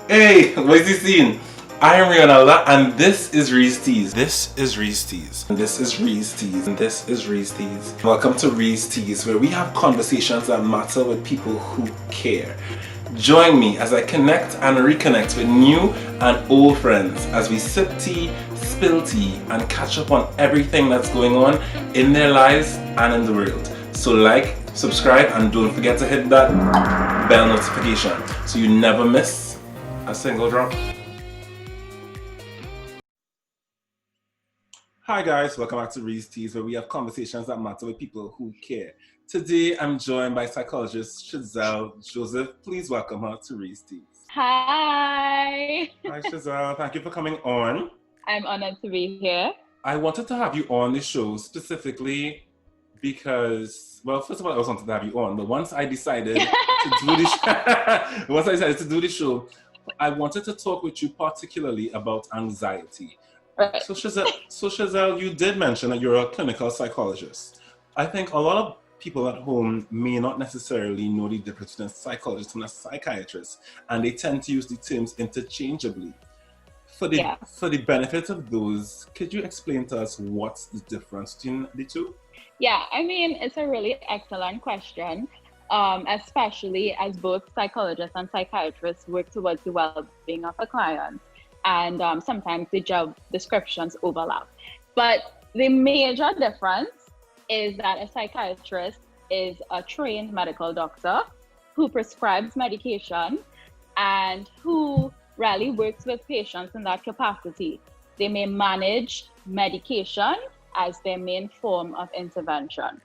Hey, what's the scene? I am Reon, and this is Reese Teas. This is Reese Teas. And this is Reese Teas. And this is Reese Teas. Welcome to Reese Teas, where we have conversations that matter with people who care. Join me as I connect and reconnect with new and old friends as we sip tea, spill tea, and catch up on everything that's going on in their lives and in the world. So like, subscribe, and don't forget to hit that bell notification so you never miss a single drop. Hi guys, welcome back to Reese Teas, where we have conversations that matter with people who care. Today I'm joined by psychologist Chezelle Joseph. Please welcome her to Reese Teas. Hi. Hi Chezelle, thank you for coming on. I'm honored to be here. I wanted to have you on the show specifically because, well, first of all, I also wanted to have you on, but once I decided to do the show, I wanted to talk with you particularly about anxiety. Right. So Chezelle, you did mention that you're a clinical psychologist. I think a lot of people at home may not necessarily know the difference between a psychologist and a psychiatrist, and they tend to use the terms interchangeably. For the benefit of those, could you explain to us what's the difference between the two? Yeah, I mean, it's a really excellent question, especially as both psychologists and psychiatrists work towards the well-being of a client. And sometimes the job descriptions overlap. But the major difference is that a psychiatrist is a trained medical doctor who prescribes medication and who really works with patients in that capacity. They may manage medication as their main form of intervention.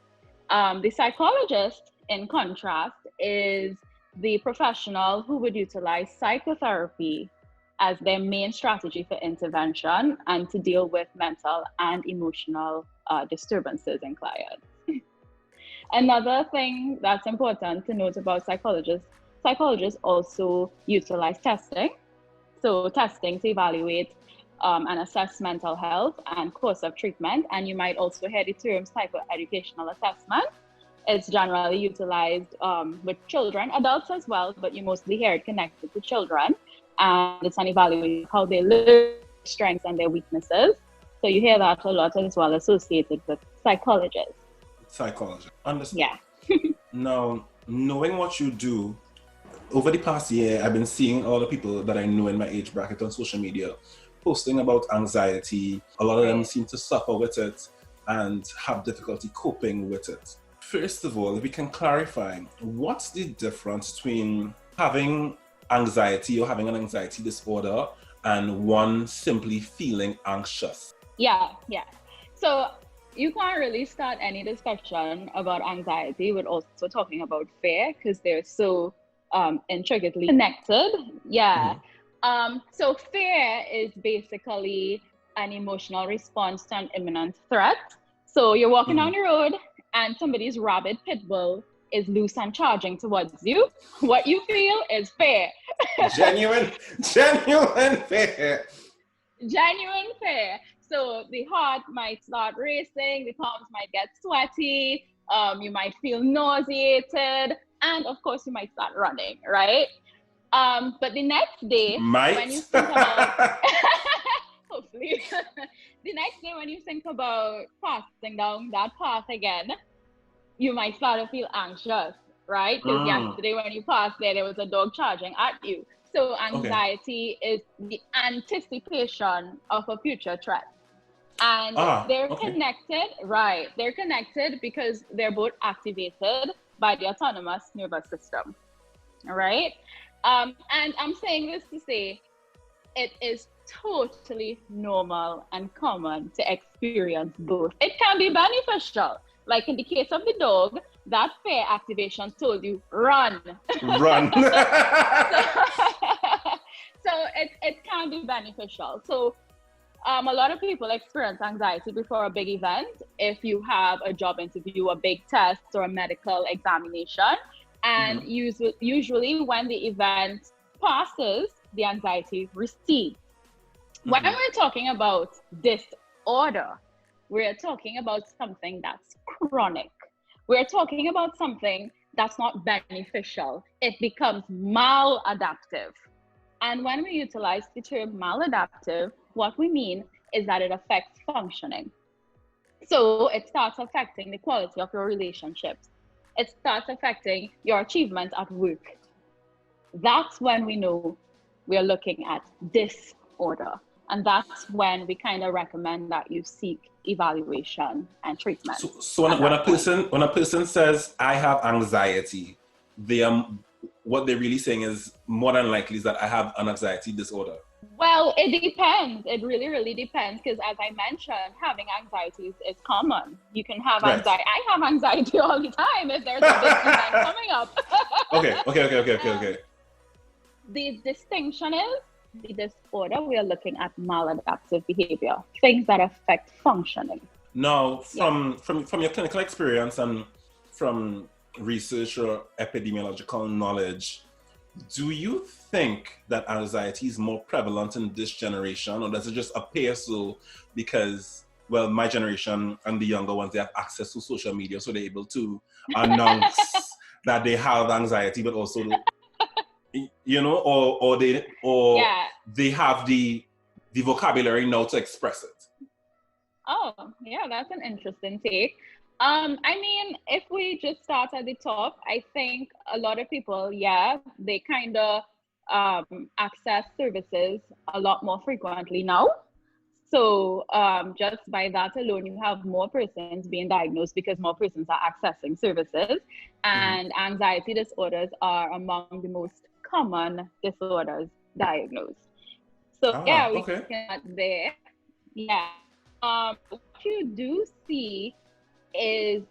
The psychologist, in contrast, is the professional who would utilize psychotherapy as their main strategy for intervention and to deal with mental and emotional disturbances in clients. Another thing that's important to note about psychologists also utilize testing. So testing to evaluate and assess mental health and course of treatment. And you might also hear the term psychoeducational assessment. It's generally utilized with children, adults as well, but you mostly hear it connected to children. And it's an evaluation of how they learn, strengths and their weaknesses. So you hear that a lot as well associated with psychologists. Psychologist. Understand. Yeah. Now, knowing what you do, over the past year, I've been seeing a lot of people that I know in my age bracket on social media posting about anxiety. A lot of them seem to suffer with it and have difficulty coping with it. First of all, if we can clarify, what's the difference between having anxiety or having an anxiety disorder and one simply feeling anxious? Yeah. So you can't really start any discussion about anxiety with also talking about fear because they're so intricately connected. Yeah. So fear is basically an emotional response to an imminent threat. So you're walking down the road and somebody's rabid pit bull is loose and charging towards you. What you feel is fear. Genuine fear. Genuine fear. So the heart might start racing, the palms might get sweaty, you might feel nauseated, and of course you might start running, right? But the next day, when you think about hopefully the next day when you think about passing down that path again, you might start to feel anxious, right? Because yesterday when you passed there was a dog charging at you. So anxiety is the anticipation of a future threat. And they're connected, right? They're connected because they're both activated by the autonomous nervous system, all right? And I'm saying this to say it is totally normal and common to experience both. It can be beneficial. Like in the case of the dog, that fear activation told you, run. Run. So it can be beneficial. So a lot of people experience anxiety before a big event. If you have a job interview, a big test, or a medical examination, and usually when the event passes, the anxiety recedes. When we're talking about disorder, we're talking about something that's chronic. We're talking about something that's not beneficial. It becomes maladaptive. And when we utilize the term maladaptive, what we mean is that it affects functioning. So it starts affecting the quality of your relationships. It starts affecting your achievements at work. That's when we know we are looking at disorder. And that's when we kind of recommend that you seek evaluation and treatment. So when a person says I have anxiety, they are, what they're really saying is more than likely is that I have an anxiety disorder. Well, it depends. It really, really depends. Because as I mentioned, having anxiety is common. You can have anxiety. I have anxiety all the time if there's a big event coming up. Okay. The distinction is the disorder. We are looking at maladaptive behavior, things that affect functioning. Now, from your clinical experience and from research or epidemiological knowledge, do you think that anxiety is more prevalent in this generation, or does it just appear so because, well, my generation and the younger ones, they have access to social media, so they're able to announce that they have anxiety, but also, you know, or they have the vocabulary now to express it? Oh, yeah, that's an interesting take. I mean, if we just start at the top, I think a lot of people, they kind of access services a lot more frequently now. So just by that alone, you have more persons being diagnosed because more persons are accessing services. And anxiety disorders are among the most common disorders diagnosed. So we can start there. Yeah. What you do see is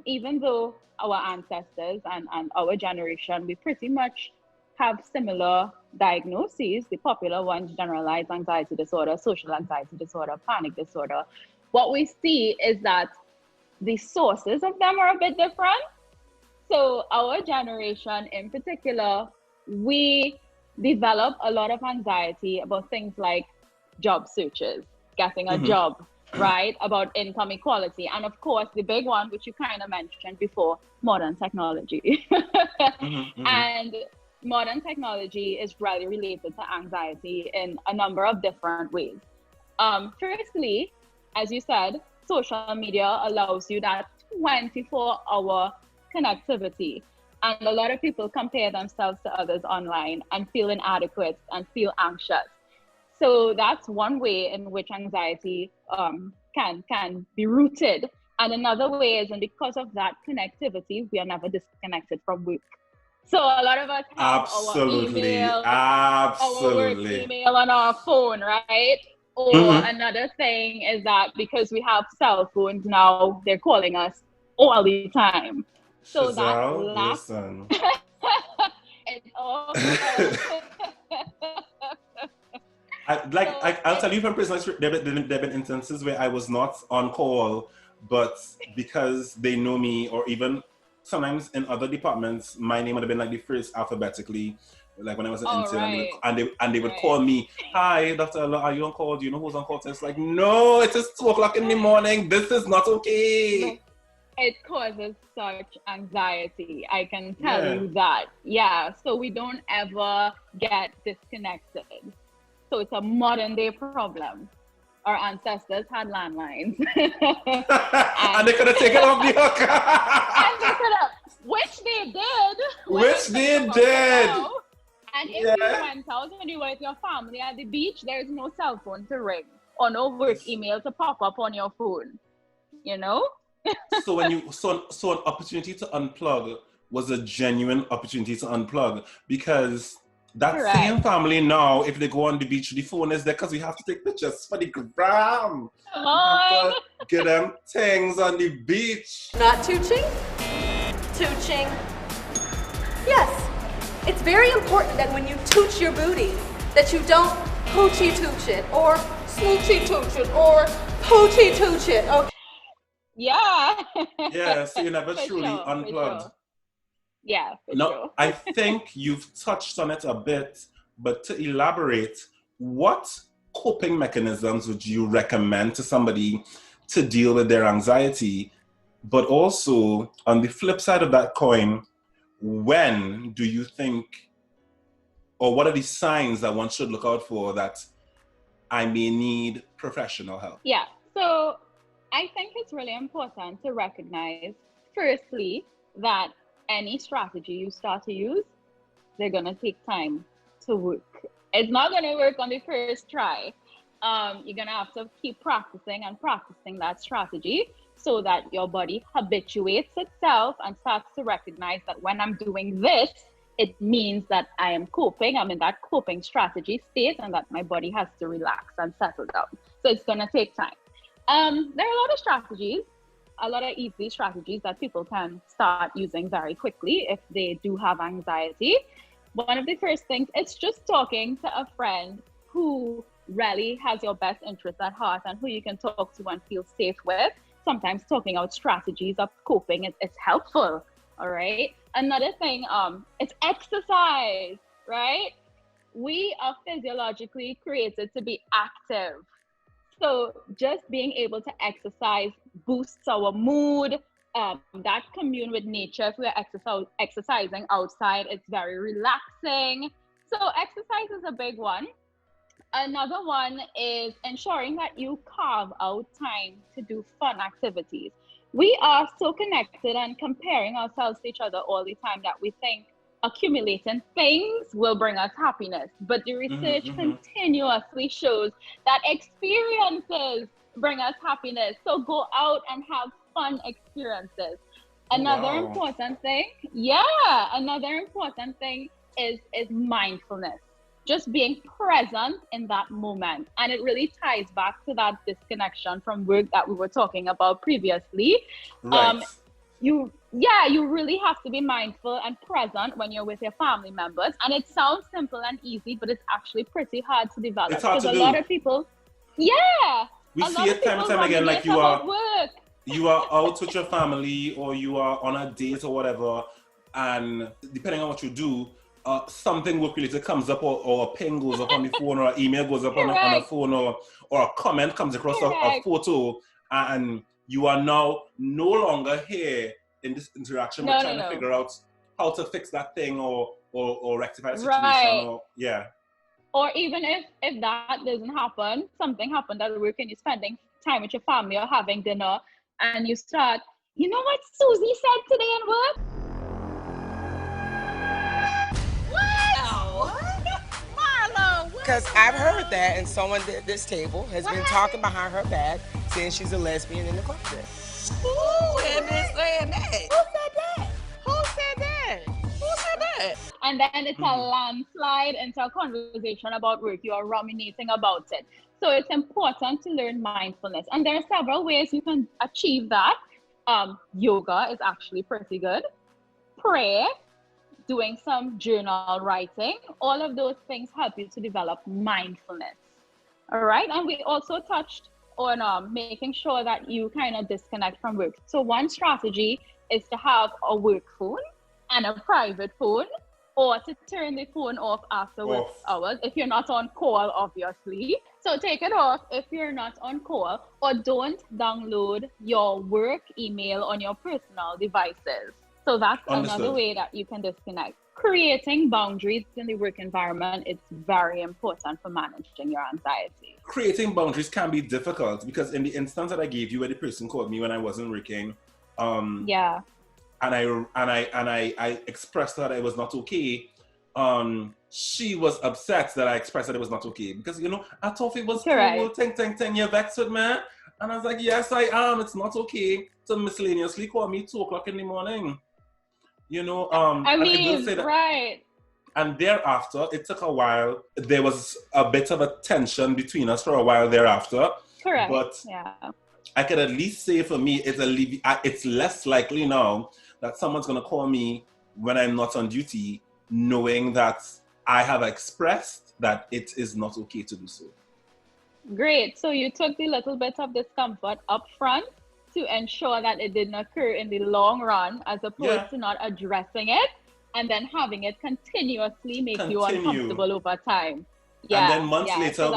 even though our ancestors and our generation, we pretty much have similar diagnoses, the popular ones, generalized anxiety disorder, social anxiety disorder, panic disorder. What we see is that the sources of them are a bit different. So our generation in particular, we develop a lot of anxiety about things like job searches, getting a job, right? About income equality. And of course, the big one, which you kind of mentioned before, modern technology. And modern technology is really related to anxiety in a number of different ways. Firstly, as you said, social media allows you that 24-hour connectivity. And a lot of people compare themselves to others online and feel inadequate and feel anxious. So that's one way in which anxiety can be rooted. And another way is, and because of that connectivity, we are never disconnected from work. So a lot of us have our email, our work email on our phone, right? Or another thing is that because we have cell phones now, they're calling us all the time. So Chezelle, listen. It's all I'll tell you from personal experience, there have been instances where I was not on call, but because they know me, or even sometimes in other departments, my name would have been like the first alphabetically, like when I was an intern, and they would call me, "Hi, Dr. Allah, are you on call? Do you know who's on call?" So it's like, no, it is 2:00 in the morning. This is not okay. It causes such anxiety. I can tell you that. Yeah, so we don't ever get disconnected. So it's a modern day problem. Our ancestors had landlines. and they could have taken off the hook. And they could have, which they did. Which they did. And if you went out and you were with your family at the beach, there is no cell phone to ring or no work email to pop up on your phone. You know? So when so an opportunity to unplug was a genuine opportunity to unplug, because that same family now, if they go on the beach, the phone is there because we have to take pictures for the gram. Come on. Get them things on the beach. Not tooching? Tooching. Yes. It's very important that when you tooch your booty, that you don't hoochie tooch it, or smoochy tooch it, or poochie tooch it. Okay. Yeah. Yeah, so you never truly unplugged. Yeah, for no, sure. I think you've touched on it a bit, but to elaborate, what coping mechanisms would you recommend to somebody to deal with their anxiety? But also, on the flip side of that coin, when do you think, or what are the signs that one should look out for that I may need professional help? Yeah, so I think it's really important to recognize, firstly, that any strategy you start to use, they're going to take time to work. It's not going to work on the first try. You're going to have to keep practicing and practicing that strategy so that your body habituates itself and starts to recognize that when I'm doing this, it means that I am coping, I'm in that coping strategy state, and that my body has to relax and settle down. So it's going to take time. There are a lot of strategies, a lot of easy strategies that people can start using very quickly if they do have anxiety. One of the first things, it's just talking to a friend who really has your best interest at heart and who you can talk to and feel safe with. Sometimes talking out strategies of coping is helpful, all right? Another thing, it's exercise, right? We are physiologically created to be active. So just being able to exercise boosts our mood, that commune with nature. If we're exercising outside, it's very relaxing. So exercise is a big one. Another one is ensuring that you carve out time to do fun activities. We are so connected and comparing ourselves to each other all the time that we think accumulating things will bring us happiness. But the research continuously shows that experiences bring us happiness. So go out and have fun experiences. Another important thing is mindfulness. Just being present in that moment. And it really ties back to that disconnection from work that we were talking about previously. Right. You really have to be mindful and present when you're with your family members. And it sounds simple and easy, but it's actually pretty hard to develop. It's hard to do. A lot of people, we see it time and time again, like you are out with your family or you are on a date or whatever, and depending on what you do, something work related comes up, or a ping goes up on the phone, or an email goes up on the phone, or a comment comes across a photo, and you are now no longer here in this interaction with trying to figure out how to fix that thing or rectify the situation. Or even if that doesn't happen, something happened at work and you're spending time with your family or having dinner, and you start, you know what Susie said today in work? Because I've heard that, and someone at this table has been talking behind her back, saying she's a lesbian in the closet. Who had been saying that? Who said that? Who said that? Who said that? And then it's a landslide into a conversation about work. You are ruminating about it. So it's important to learn mindfulness. And there are several ways you can achieve that. Yoga is actually pretty good. Prayer, doing some journal writing, all of those things help you to develop mindfulness. All right. And we also touched on making sure that you kind of disconnect from work. So one strategy is to have a work phone and a private phone, or to turn the phone off after work hours if you're not on call, obviously. So take it off if you're not on call, or don't download your work email on your personal devices. So that's another way that you can disconnect. Creating boundaries in the work environment is very important for managing your anxiety. Creating boundaries can be difficult because in the instance that I gave you where the person called me when I wasn't working, and I expressed that it was not okay, she was upset that I expressed that it was not okay because, you know, I thought it was cool, ting, you're vexed with me. And I was like, yes, I am. It's not okay to miscellaneously call me 2:00 in the morning. You know, And thereafter, it took a while. There was a bit of a tension between us for a while thereafter. Correct. But I could at least say for me, it's less likely now that someone's going to call me when I'm not on duty, knowing that I have expressed that it is not okay to do so. Great. So you took the little bit of discomfort up front to ensure that it didn't occur in the long run, as opposed to not addressing it and then having it continuously make you uncomfortable over time. And then months later,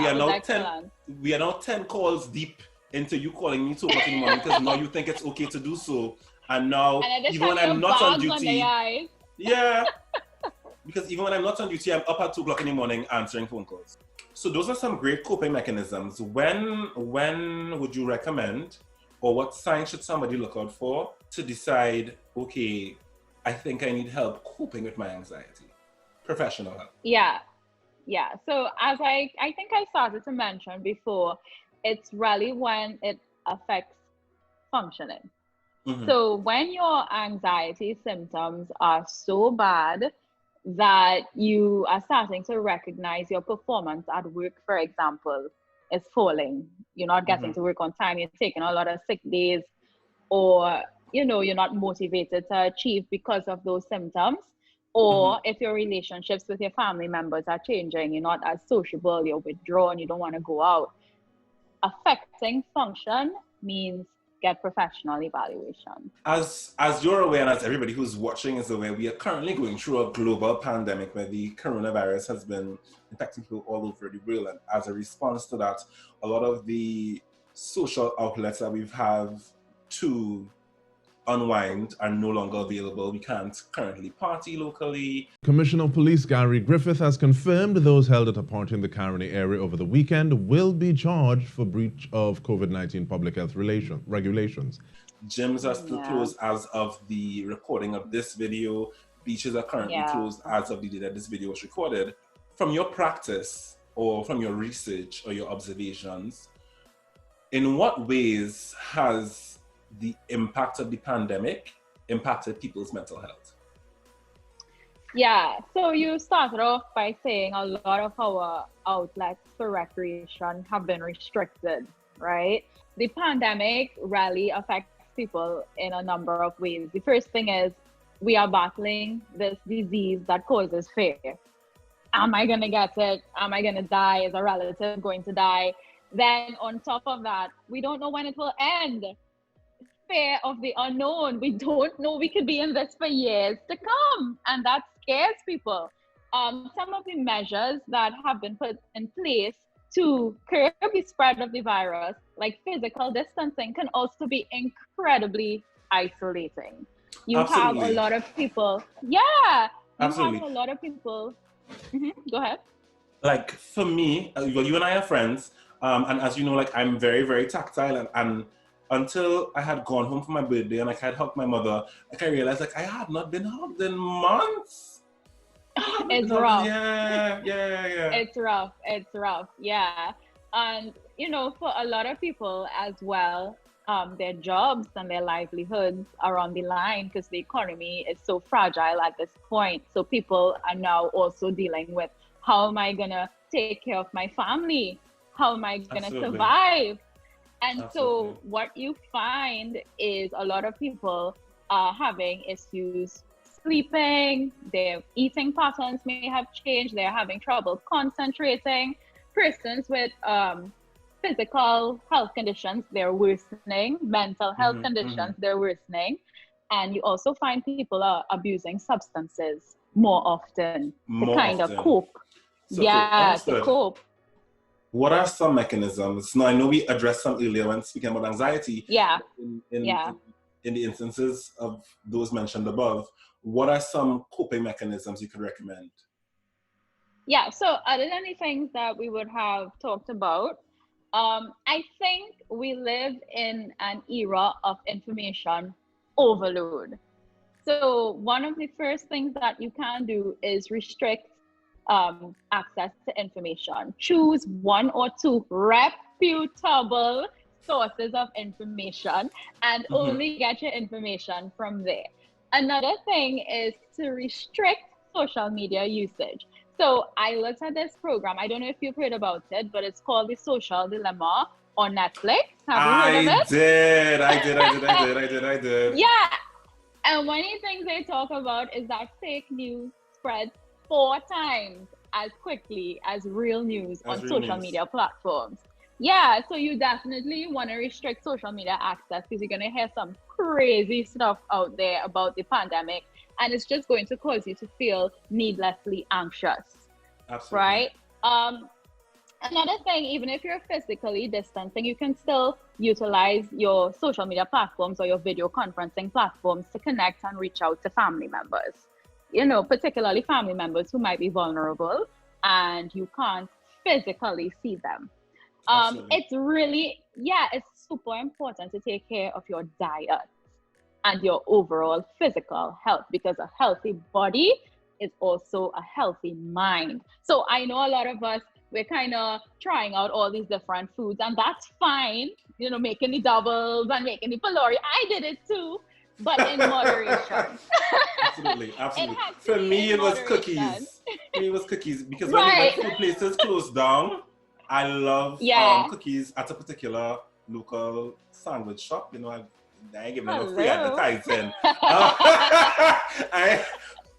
we are now 10 calls deep into you calling me 2:00 in the morning because now you think it's okay to do so. And now, even when I'm not on duty, because even when I'm not on duty, I'm up at 2 o'clock in the morning answering phone calls. So those are some great coping mechanisms. When would you recommend, or what signs should somebody look out for to decide, okay, I think I need help coping with my anxiety? Professional help. Yeah. So as I think I started to mention before, it's really when it affects functioning. So when your anxiety symptoms are so bad that you are starting to recognize your performance at work, for example, is falling. You're not getting to work on time, you're taking a lot of sick days, or you're not motivated to achieve because of those symptoms. Or if your relationships with your family members are changing, you're not as sociable, you're withdrawn, you don't want to go out. Affecting function means get professional evaluation. As you're aware, and as everybody who's watching is aware, we are currently going through a global pandemic where the coronavirus has been infecting people all over the world. And as a response to that, a lot of the social outlets that we've had to unwind are no longer available. We can't currently party locally. Commissioner of Police Gary Griffith has confirmed those held at a party in the Caroni area over the weekend will be charged for breach of COVID-19 public health regulations. Gyms are still closed as of the recording of this video. Beaches are currently closed as of the day that this video was recorded. From your practice or from your research or your observations, in what ways has the impact of the pandemic impacted people's mental health? Yeah, so you started off by saying a lot of our outlets for recreation have been restricted, right? The pandemic really affects people in a number of ways. The first thing is we are battling this disease that causes fear. Am I going to get it? Am I going to die? Is a relative going to die? Then on top of that, we don't know when it will end. Fear of the unknown. We don't know, we could be in this for years to come, and that scares people. Some of the measures that have been put in place to curb the spread of the virus, like physical distancing, can also be incredibly isolating. You have a lot of people. Yeah, have a lot of people. Go ahead. Like for me, well, you and I are friends, and as you know, like I'm very, very tactile, and until I had gone home for my birthday and like I had hugged my mother, like I realized like I had not been hugged in months. It's rough. Yeah. It's rough. Yeah. And for a lot of people as well, their jobs and their livelihoods are on the line because the economy is so fragile at this point. So people are now also dealing with, how am I gonna take care of my family? How am I gonna survive? And so what you find is a lot of people are having issues sleeping, their eating patterns may have changed, they're having trouble concentrating. Persons with physical health conditions, they're worsening. Mental health conditions, they're worsening. And you also find people are abusing substances more often to cope. To cope. What are some mechanisms? Now, I know we addressed some earlier when speaking about anxiety. In the instances of those mentioned above, what are some coping mechanisms you could recommend? Yeah, so other than the things that we would have talked about, I think we live in an era of information overload. So one of the first things that you can do is restrict access to information. Choose one or two reputable sources of information and only get your information from there. Another thing is to restrict social media usage. So I looked at this program. I don't know if you've heard about it, but it's called The Social Dilemma on Netflix. Have you heard of it? I did. Yeah. And one of the things they talk about is that fake news spreads 4 times as quickly as real news on social media platforms. Yeah, so you definitely want to restrict social media access because you're going to hear some crazy stuff out there about the pandemic, and it's just going to cause you to feel needlessly anxious. Absolutely. Right? Another thing, even if you're physically distancing, you can still utilize your social media platforms or your video conferencing platforms to connect and reach out to family members. particularly family members who might be vulnerable and you can't physically see them. Absolutely. It's super important to take care of your diet and your overall physical health, because a healthy body is also a healthy mind. So I know a lot of us, we're kind of trying out all these different foods, and that's fine, making the doubles and making the pylori. I did it too, but in moderation. Absolutely. It has to For be me, in it was moderation. cookies. For me, it was cookies because Right. when food places closed down, I love Yeah. cookies at a particular local sandwich shop. I ain't giving them no free Hello. advertising.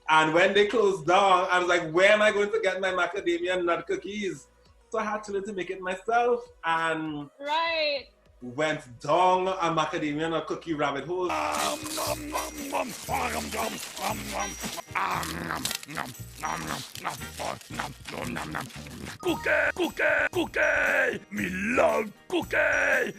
And when they closed down, I was like, where am I going to get my macadamia nut cookies? So I had to learn to make it myself and Right. went down a macadamia nut cookie rabbit hole. Cookie, me love cookie.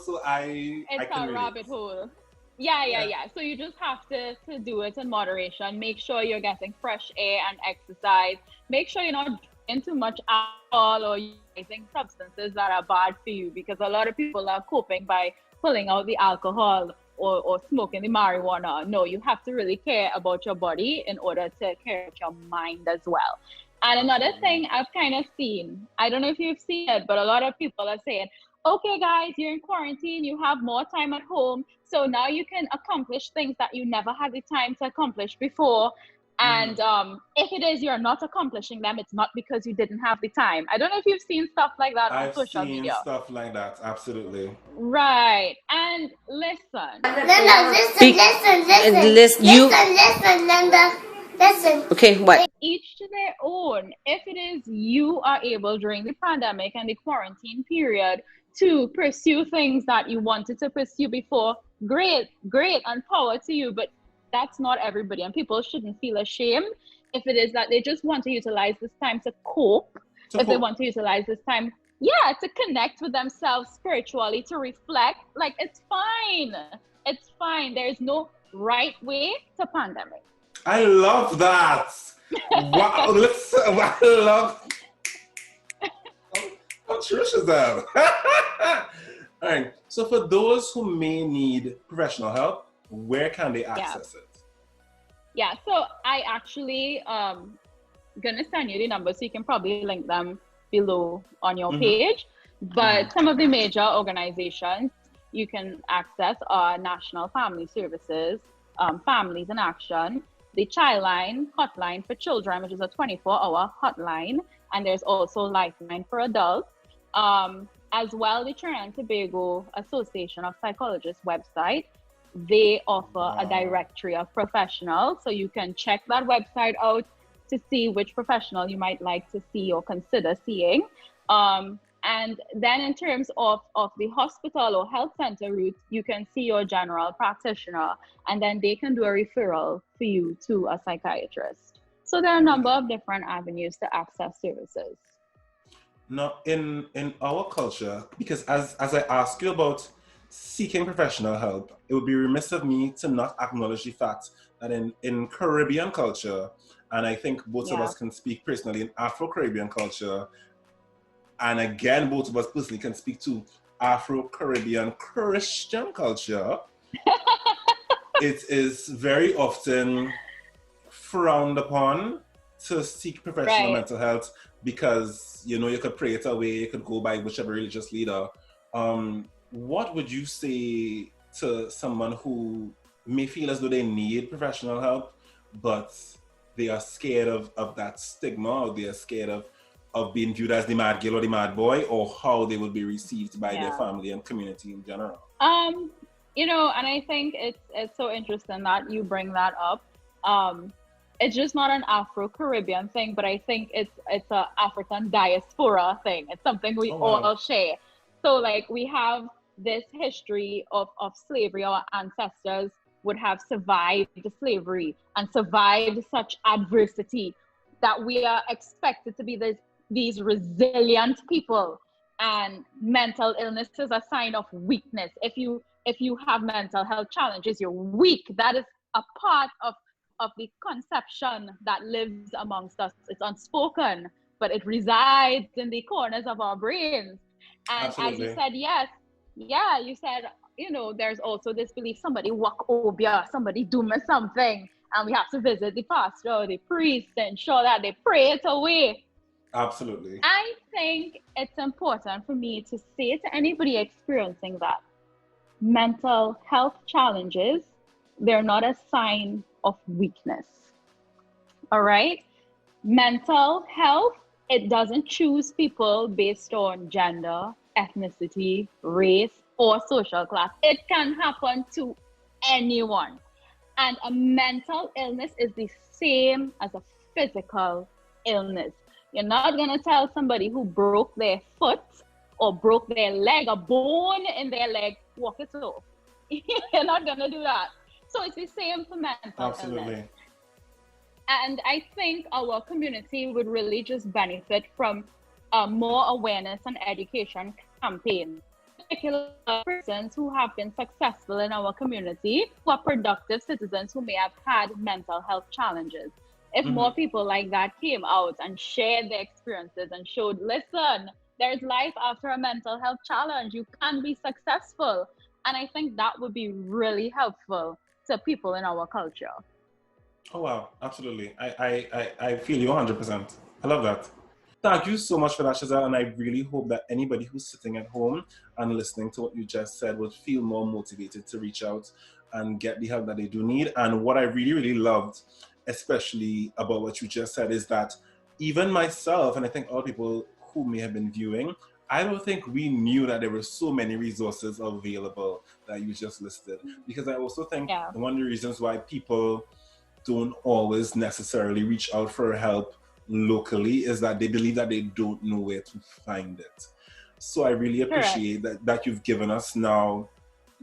So I It's can a relate. rabbit hole. Yeah. So you just have to do it in moderation. Make sure you're getting fresh air and exercise. Make sure you're not drinking too much alcohol or using substances that are bad for you, because a lot of people are coping by pulling out the alcohol or smoking the marijuana. No, you have to really care about your body in order to care about your mind as well. And another thing I've kind of seen, I don't know if you've seen it, but a lot of people are saying, okay, guys, you're in quarantine, you have more time at home, so now you can accomplish things that you never had the time to accomplish before. And if it is you're not accomplishing them, it's not because you didn't have the time. I don't know if you've seen stuff like that on I've social seen media. stuff like that, absolutely. Right. And listen. Listen. Okay, what? Each to their own. If it is you are able during the pandemic and the quarantine period to pursue things that you wanted to pursue before, great, and power to you. But that's not everybody, and people shouldn't feel ashamed if it is that they just want to utilize this time to cope. They want to utilize this time, to connect with themselves spiritually, to reflect. Like, it's fine. There's no right way to pandemic. I love that. Wow, listen, I love. How true is that? All right. So for those who may need professional help, where can they access it? Yeah. So I actually gonna send you the numbers, so you can probably link them below on your page. But some of the major organizations you can access are National Family Services, Families in Action, the Childline hotline for children, which is a 24-hour hotline, and there's also Lifeline for adults. As well, the Trinidad and Tobago Association of Psychologists website, they offer a directory of professionals, so you can check that website out to see which professional you might like to see or consider seeing. And then in terms of the hospital or health center route, you can see your general practitioner, and then they can do a referral for you to a psychiatrist. So there are a number of different avenues to access services. Now, in our culture, because as I ask you about seeking professional help, it would be remiss of me to not acknowledge the fact that in Caribbean culture, and I think both of us can speak personally in Afro-Caribbean culture, and again, both of us personally can speak to Afro-Caribbean Christian culture, it is very often frowned upon to seek professional mental health because, you could pray it away, you could go by whichever religious leader. What would you say to someone who may feel as though they need professional help, but they are scared of that stigma, or they are scared of being viewed as the mad girl or the mad boy, or how they would be received by their family and community in general? And I think it's so interesting that you bring that up. It's just not an Afro-Caribbean thing, but I think it's an African diaspora thing. It's something we all share. So like, we have this history of slavery. Our ancestors would have survived slavery and survived such adversity that we are expected to be these resilient people. And mental illness is a sign of weakness. If you have mental health challenges, you're weak. That is a part of the conception that lives amongst us. It's unspoken, but it resides in the corners of our brains. And as you Absolutely. said, yes, yeah, you said, there's also this belief somebody walk over you, somebody do me something, and we have to visit the pastor or the priest to ensure that they pray it away. Absolutely. I think it's important for me to say to anybody experiencing that mental health challenges, they're not a sign of weakness. All right? Mental health, it doesn't choose people based on gender, ethnicity, race, or social class. It can happen to anyone. And a mental illness is the same as a physical illness. You're not going to tell somebody who broke their foot or broke their leg, a bone in their leg, walk it off. You're not going to do that. So it's the same for mental Absolutely. illness. And I think our community would really just benefit from more awareness and education campaign. Particular persons who have been successful in our community, who are productive citizens who may have had mental health challenges. If more people like that came out and shared their experiences and showed, listen, there's life after a mental health challenge. You can be successful. And I think that would be really helpful to people in our culture. Oh, wow. Absolutely. I feel you 100%. I love that. Thank you so much for that, Chezelle. And I really hope that anybody who's sitting at home and listening to what you just said will feel more motivated to reach out and get the help that they do need. And what I really, really loved, especially about what you just said, is that even myself, and I think all people who may have been viewing, I don't think we knew that there were so many resources available that you just listed. Because I also think one of the reasons why people don't always necessarily reach out for help locally is that they believe that they don't know where to find it. So I really appreciate that you've given us now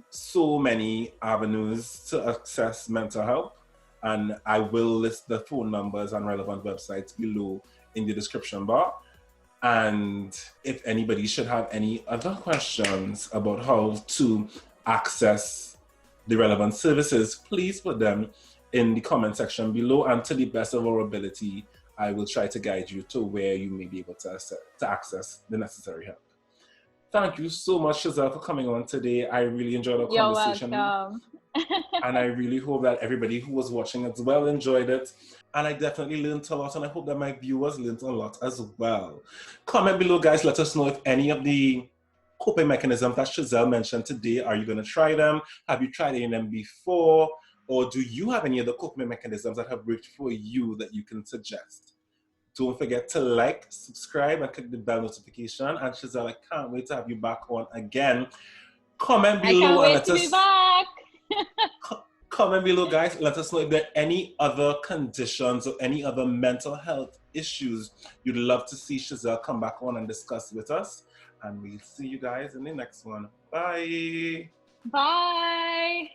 so many avenues to access mental health. And I will list the phone numbers and relevant websites below in the description bar. And if anybody should have any other questions about how to access the relevant services, please put them in the comment section below, and to the best of our ability, I will try to guide you to where you may be able to access the necessary help. Thank you so much, Chezelle, for coming on today. I really enjoyed our conversation. You're welcome. And I really hope that everybody who was watching as well enjoyed it. And I definitely learned a lot, and I hope that my viewers learned a lot as well. Comment below, guys. Let us know if any of the coping mechanisms that Chezelle mentioned today, are you going to try them? Have you tried any of them before? Or do you have any other coping mechanisms that have worked for you that you can suggest? Don't forget to like, subscribe, and click the bell notification. And Chezelle, I can't wait to have you back on again. Comment below and let us... Comment below, guys. Let us know if there are any other conditions or any other mental health issues you'd love to see Chezelle come back on and discuss with us. And we'll see you guys in the next one. Bye. Bye.